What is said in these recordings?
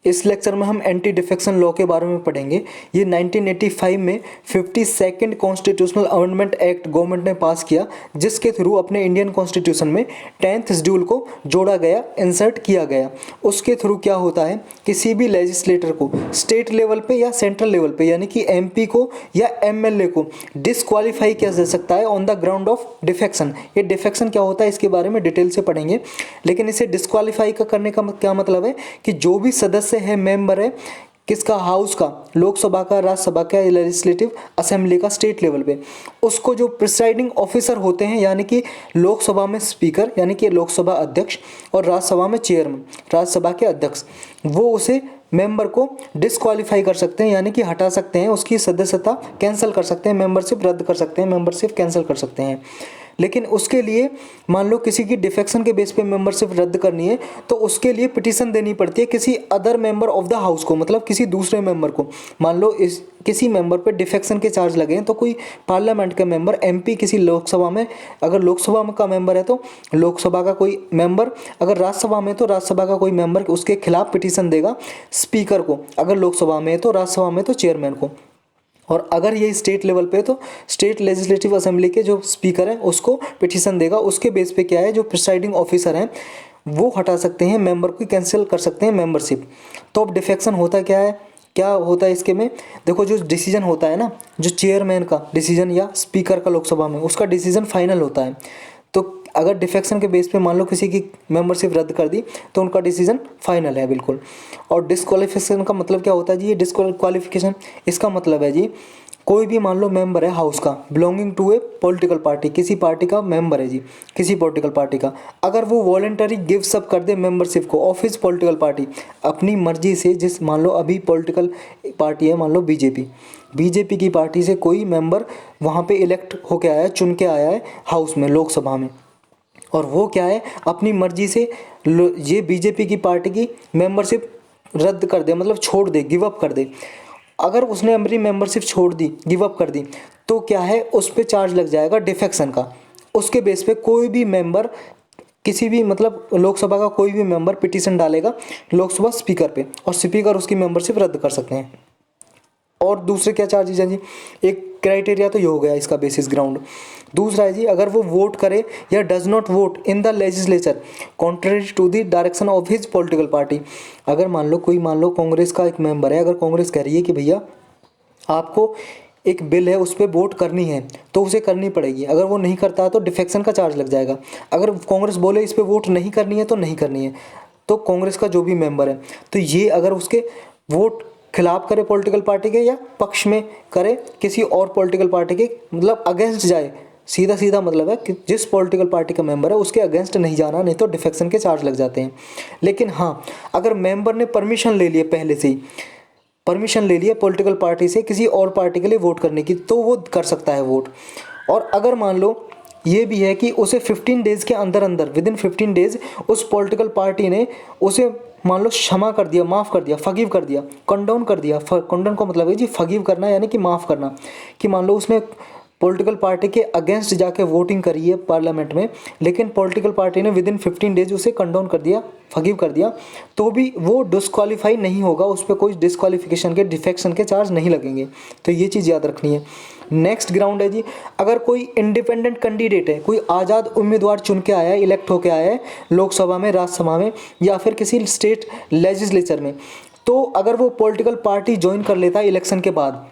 इस लेक्चर में हम एंटी डिफेक्शन लॉ के बारे में पढ़ेंगे। ये 1985 में 52nd constitutional amendment act government ने पास किया, जिसके थ्रू अपने इंडियन कॉन्स्टिट्यूशन में 10th शेड्यूल को जोड़ा गया, इंसर्ट किया गया। उसके थ्रू क्या होता है, किसी भी लेजिस्लेटर को स्टेट लेवल पे या सेंट्रल लेवल पे यानी कि एमपी को या एमएलए को डिसक्वालीफाई किया जा सकता है on the ground of defection. ये डिफेक्शन क्या होता है इसके बारे में डिटेल से पढ़ेंगे, लेकिन इसे डिसक्वालीफाई करने का क्या मतलब है कि जो भी सदस्य है, मेंबर है किसका, हाउस का, लोकसभा का, राज्यसभा का, लेजिस्लेटिव असेंबली का, स्टेट लेवल पे, उसको जो प्रिसाइडिंग ऑफिसर होते हैं यानी कि लोकसभा में स्पीकर यानी कि लोकसभा अध्यक्ष और राज्यसभा में चेयरमैन, राज्यसभा के अध्यक्ष, वो उसे मेंबर को डिसक्वालीफाई कर सकते हैं यानी कि हटा सकते हैं, उसकी सदस्यता कैंसिल कर सकते हैं, मेंबरशिप रद्द कर सकते हैं, मेंबरशिप कैंसिल कर सकते हैं। लेकिन उसके लिए मान लो किसी की डिफेक्शन के बेस पे मेंबरशिप रद्द करनी है तो उसके लिए पिटीशन देनी पड़ती है किसी other member of the house को, मतलब किसी दूसरे मेंबर को। मान लो इस किसी मेंबर पे डिफेक्शन के चार्ज लगे हैं तो कोई पार्लियामेंट का मेंबर, एमपी किसी लोकसभा में, अगर लोकसभा का मेंबर है तो लोकसभा का कोई मेंबर, अगर राज्यसभा में तो राज्यसभा का कोई मेंबर उसके खिलाफ पिटीशन देगा स्पीकर को, अगर लोकसभा में है तो राज्यसभा में तो चेयरमैन को, और अगर ये स्टेट लेवल पे तो स्टेट लेजिस्लेटिव असेंबली के जो स्पीकर हैं उसको पिटीशन देगा। उसके बेस पे क्या है, जो प्रिसाइडिंग ऑफिसर हैं वो हटा सकते हैं, मेंबर को कैंसिल कर सकते हैं मेंबरशिप। तो अब डिफेक्शन होता क्या है, क्या होता है इसके में, देखो जो डिसीजन होता है ना, जो चेयरमैन का डिसीजन या स्पीकर का लोकसभा में, उसका डिसीजन फाइनल होता है। तो अगर डिफेक्शन के बेस पे मान लो किसी की मेंबरशिप रद्द कर दी तो उनका डिसीजन फाइनल है बिल्कुल। और डिस्क्वालिफिकेशन का मतलब क्या होता है जी, ये डिस्क्वालिफिकेशन इसका मतलब है जी, कोई भी मान लो मेंबर है हाउस का, belonging to a political party, किसी पार्टी का मेंबर है जी, किसी पॉलिटिकल पार्टी का, अगर वो वॉलेंटरी गिव्स अप कर दे मेंबरशिप को ऑफ हिज पॉलिटिकल पार्टी, अपनी मर्जी से, जिस मान लो अभी पॉलिटिकल पार्टी है मान लो बीजेपी की पार्टी से कोई मेंबर वहाँ पे इलेक्ट होके आया है, चुन के आया है हाउस में, लोकसभा में, और वो क्या है अपनी मर्जी से ये बीजेपी की पार्टी की मेंबरशिप रद्द कर दे, मतलब छोड़ दे, गिव अप कर दे। अगर उसने अपनी मेंबरशिप छोड़ दी, गिव अप कर दी, तो क्या है उस पर चार्ज लग जाएगा डिफेक्शन का। उसके बेस पे कोई भी मेंबर, किसी भी मतलब लोकसभा का कोई भी मेंबर पिटीशन डालेगा लोकसभा स्पीकर पे, और स्पीकर उसकी मेंबरशिप रद्द कर सकते हैं। और दूसरे क्या चार्जेज हैं जी, एक क्राइटेरिया तो ये हो गया इसका बेसिस ग्राउंड। दूसरा है जी, अगर वो वोट करे या does not vote in the legislature contrary to the direction of his political party. अगर मान लो कांग्रेस का एक मेंबर है, अगर कांग्रेस कह रही है कि भैया आपको एक बिल है उस पर वोट करनी है तो उसे करनी पड़ेगी, अगर वो नहीं करता है तो डिफेक्शन का चार्ज लग जाएगा। अगर कांग्रेस बोले इस पर वोट नहीं करनी है तो नहीं करनी है, तो कांग्रेस का जो भी मेंबर है तो ये अगर उसके वोट खिलाफ करे पॉलिटिकल पार्टी के या पक्ष में करे किसी और पॉलिटिकल पार्टी के, मतलब अगेंस्ट जाए, सीधा मतलब है कि जिस पॉलिटिकल पार्टी का मेंबर है उसके अगेंस्ट नहीं जाना, नहीं तो डिफेक्शन के चार्ज लग जाते हैं। लेकिन हाँ, अगर मेंबर ने परमिशन ले लिए, पहले से ही परमिशन ले लिया पॉलिटिकल पार्टी से किसी और पार्टी के लिए वोट करने की, तो वो कर सकता है वोट। और अगर मान लो ये भी है कि उसे 15 डेज़ के अंदर विद इन 15 डेज़ उस पॉलिटिकल पार्टी ने उसे मान लो क्षमा कर दिया, माफ़ कर दिया, फगीव कर दिया, कंडोन कर दिया। कंडोन का मतलब है जी फगीव करना यानी कि माफ़ करना, कि मान लो उसने पॉलिटिकल पार्टी के अगेंस्ट जाके वोटिंग करी है पार्लियामेंट में, लेकिन पॉलिटिकल पार्टी ने विद इन 15 डेज उसे कंडोन कर दिया, फगीव कर दिया, तो भी वो डिस्क्वालीफाई नहीं होगा, उस पर कोई डिस्क्वालिफिकेशन के, डिफेक्शन के चार्ज नहीं लगेंगे। तो ये चीज़ याद रखनी है। नेक्स्ट ग्राउंड है जी, अगर कोई इंडिपेंडेंट कैंडिडेट है, कोई आज़ाद उम्मीदवार चुन के आया है, इलेक्ट होके आया है लोकसभा में, राज्यसभा में या फिर किसी स्टेट लेजिस्लेचर में, तो अगर वो पॉलिटिकल पार्टी ज्वाइन कर लेता है इलेक्शन के बाद,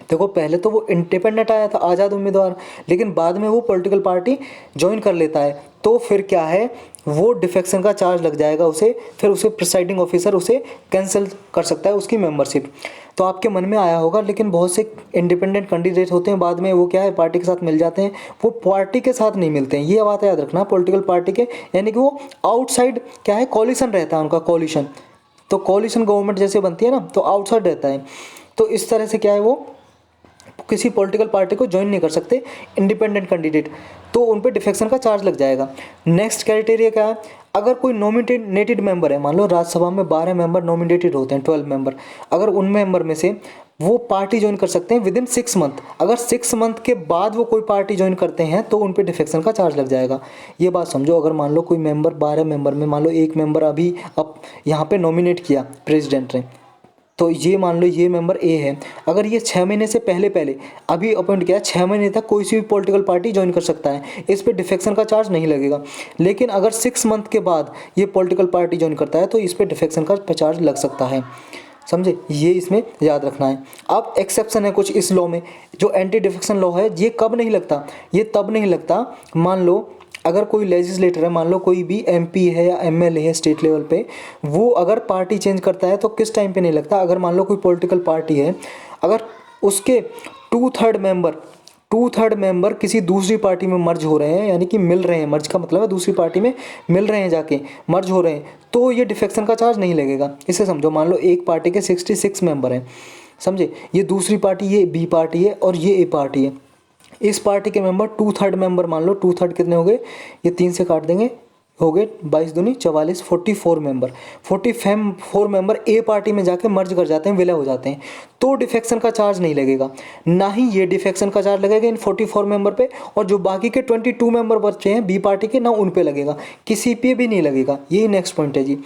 देखो पहले तो वो इंडिपेंडेंट आया था आज़ाद उम्मीदवार, लेकिन बाद में वो पॉलिटिकल पार्टी ज्वाइन कर लेता है, तो फिर क्या है वो डिफेक्शन का चार्ज लग जाएगा उसे, फिर उसे प्रिसाइडिंग ऑफिसर उसे कैंसिल कर सकता है उसकी मेंबरशिप। तो आपके मन में आया होगा, लेकिन बहुत से इंडिपेंडेंट कैंडिडेट होते हैं बाद में वो क्या है पार्टी के साथ मिल जाते हैं, वो पार्टी के साथ नहीं मिलते हैं, ये बात याद रखना, पॉलिटिकल पार्टी के, यानी कि वो आउटसाइड क्या है, कॉलिशन रहता है उनका, कॉलिशन। तो कॉलिशन गवर्नमेंट जैसे बनती है ना, तो आउटसाइड रहता है। तो इस तरह से क्या है वो किसी पॉलिटिकल पार्टी को ज्वाइन नहीं कर सकते इंडिपेंडेंट कैंडिडेट, तो उन पे डिफेक्शन का चार्ज लग जाएगा। नेक्स्ट क्राइटेरिया क्या है, अगर कोई नॉमिनेटेड मेंबर है, मान लो राज्यसभा में 12 मेंबर नॉमिनेटेड होते हैं, 12 मेंबर, अगर उन मेंबर में से वो पार्टी ज्वाइन कर सकते हैं विद इन 6 मंथ, अगर 6 मंथ के बाद वो कोई पार्टी ज्वाइन करते हैं तो उन पे डिफेक्शन का चार्ज लग जाएगा। ये बात समझो, अगर मान लो कोई मेंबर 12 मेंबर में मान लो एक मेंबर अभी अब यहाँ पे नॉमिनेट किया प्रेसिडेंट ने, तो ये मान लो ये मेंबर ए है, अगर ये 6 महीने से पहले अभी अपॉइंट किया, 6 महीने तक कोई सी भी पॉलिटिकल पार्टी ज्वाइन कर सकता है, इस पे डिफेक्शन का चार्ज नहीं लगेगा। लेकिन अगर 6 मंथ के बाद ये पॉलिटिकल पार्टी ज्वाइन करता है तो इस पे डिफेक्शन का चार्ज लग सकता है, समझे, ये इसमें याद रखना है। अब एक्सेप्शन है कुछ इस लॉ में, जो एंटी डिफेक्शन लॉ है ये कब नहीं लगता, ये तब नहीं लगता, मान लो अगर कोई लेजिस्लेटर है, मान लो कोई भी एमपी है या एमएलए है स्टेट लेवल पे, वो अगर पार्टी चेंज करता है तो किस टाइम पे नहीं लगता, अगर मान लो कोई पॉलिटिकल पार्टी है, अगर उसके 2/3 मेंबर किसी दूसरी पार्टी में मर्ज हो रहे हैं, यानी कि मिल रहे हैं, मर्ज का मतलब है दूसरी पार्टी में मिल रहे हैं, जाके मर्ज हो रहे हैं, तो ये डिफेक्शन का चार्ज नहीं लगेगा। इसे समझो, मान लो एक पार्टी के 66 मेंबर हैं, समझे, ये दूसरी पार्टी, ये बी पार्टी है और ये ए पार्टी है, इस पार्टी के मेंबर 2/3 मेंबर, मान लो 2/3 कितने हो गए, ये 3 से काट देंगे, हो गए 22 दूनी 44, 44 मेंबर, 44 मेंबर ए पार्टी में जाके मर्ज कर जाते हैं, विलय हो जाते हैं, तो डिफेक्शन का चार्ज नहीं लगेगा। ना ही ये डिफेक्शन का चार्ज लगेगा इन 44 मेंबर पे, और जो बाकी के 22 मेंबर बचे हैं बी पार्टी के, ना उन पे लगेगा, किसी पे भी नहीं लगेगा। यही नेक्स्ट पॉइंट है जी।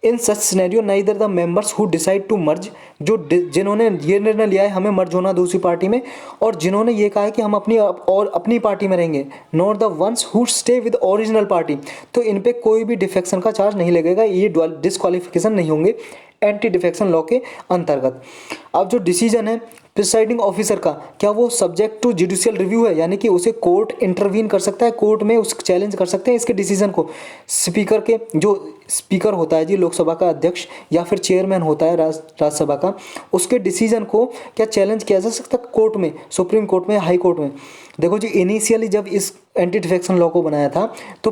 In such scenario neither the members who decide to merge, जो जिन्होंने ये निर्णय लिया है हमें मर्ज होना दूसरी पार्टी में, और जिन्होंने ये कहा है कि हम अपनी पार्टी में रहेंगे, not the ones who stay with original party, तो इन पे कोई भी डिफेक्शन का चार्ज नहीं लगेगा, ये डिस्क्वालिफिकेशन नहीं होंगे एंटी डिफेक्शन लॉ के अंतर्गत। अब जो डिसीजन है प्रिसाइडिंग ऑफिसर का, क्या वो सब्जेक्ट टू जुडिशियल रिव्यू है, यानी कि उसे कोर्ट इंटरवीन कर सकता है, कोर्ट में उस चैलेंज कर सकते हैं इसके डिसीजन को। स्पीकर के, जो स्पीकर होता है जी लोकसभा का अध्यक्ष, या फिर चेयरमैन होता है राज्यसभा का, उसके डिसीजन को क्या चैलेंज किया जा सकता है कोर्ट में, सुप्रीम कोर्ट में, हाई कोर्ट में। देखो जी, इनिशियली जब इस एंटी डिफेक्शन लॉ को बनाया था तो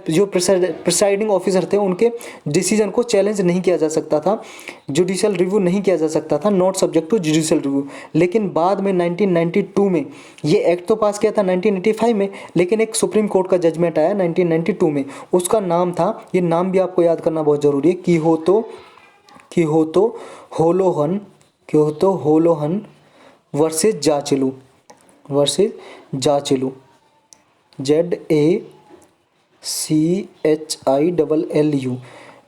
जो प्रिसाइडिंग ऑफिसर थे उनके डिसीजन को चैलेंज नहीं किया जा सकता था, जुडिशियल रिव्यू नहीं किया जा सकता था, not subject to judicial review. लेकिन बाद में 1992 में ये एक्ट तो पास किया था 1985 में, लेकिन एक सुप्रीम कोर्ट का जजमेंट आया 1992 में, उसका नाम था, ये नाम भी आपको याद करना बहुत ज़रूरी है, Kihoto Hollohan versus Zachillhu, ZACHILLU,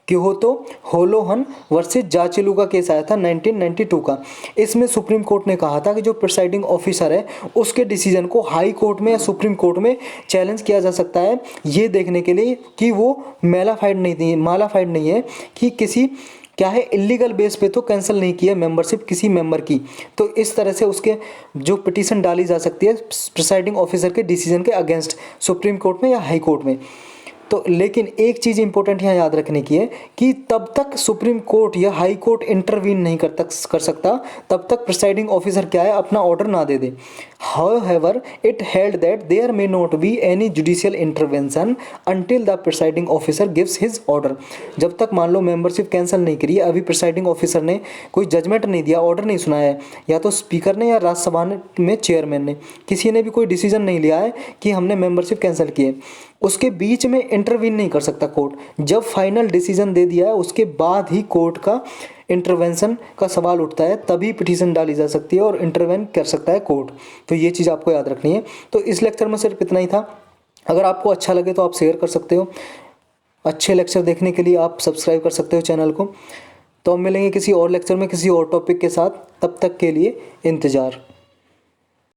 Kihoto Hollohan versus Zachillhu का केस आया था 1992 का। इसमें सुप्रीम कोर्ट ने कहा था कि जो प्रिसाइडिंग ऑफिसर है उसके डिसीजन को हाई कोर्ट में या सुप्रीम कोर्ट में चैलेंज किया जा सकता है, ये देखने के लिए कि वो मालाफाइड नहीं है, कि किसी क्या है इलीगल बेस पे तो कैंसिल नहीं किया मेंबरशिप किसी मेंबर की। तो इस तरह से उसके जो पिटीशन डाली जा सकती है प्रिसाइडिंग ऑफिसर के डिसीजन के अगेंस्ट सुप्रीम कोर्ट में या हाई कोर्ट में। तो लेकिन एक चीज़ इंपॉर्टेंट यहाँ याद रखने की है कि तब तक सुप्रीम कोर्ट या हाई कोर्ट इंटरवीन नहीं कर सकता, तब तक प्रिसाइडिंग ऑफिसर क्या है अपना ऑर्डर ना दे दे। However, it held that there may not be any judicial intervention until the presiding officer gives his order। जब तक मान लो मेंबरशिप कैंसिल नहीं करी, अभी प्रिसाइडिंग ऑफिसर ने कोई जजमेंट नहीं दिया, ऑर्डर नहीं सुनाया है, या तो स्पीकर ने या राज्यसभा में चेयरमैन ने, किसी ने भी कोई डिसीजन नहीं लिया है कि हमने मेंबरशिप कैंसिल की है, उसके बीच में इंटरवीन नहीं कर सकता कोर्ट। जब फाइनल डिसीजन दे दिया है उसके बाद ही कोर्ट का इंटरवेंशन का सवाल उठता है, तभी पिटीशन डाली जा सकती है और इंटरवेन कर सकता है कोर्ट। तो ये चीज़ आपको याद रखनी है। तो इस लेक्चर में सिर्फ इतना ही था। अगर आपको अच्छा लगे तो आप शेयर कर सकते हो। अच्छे लेक्चर देखने के लिए आप सब्सक्राइब कर सकते हो चैनल को। तो हम मिलेंगे किसी और लेक्चर में किसी और टॉपिक के साथ, तब तक के लिए इंतज़ार।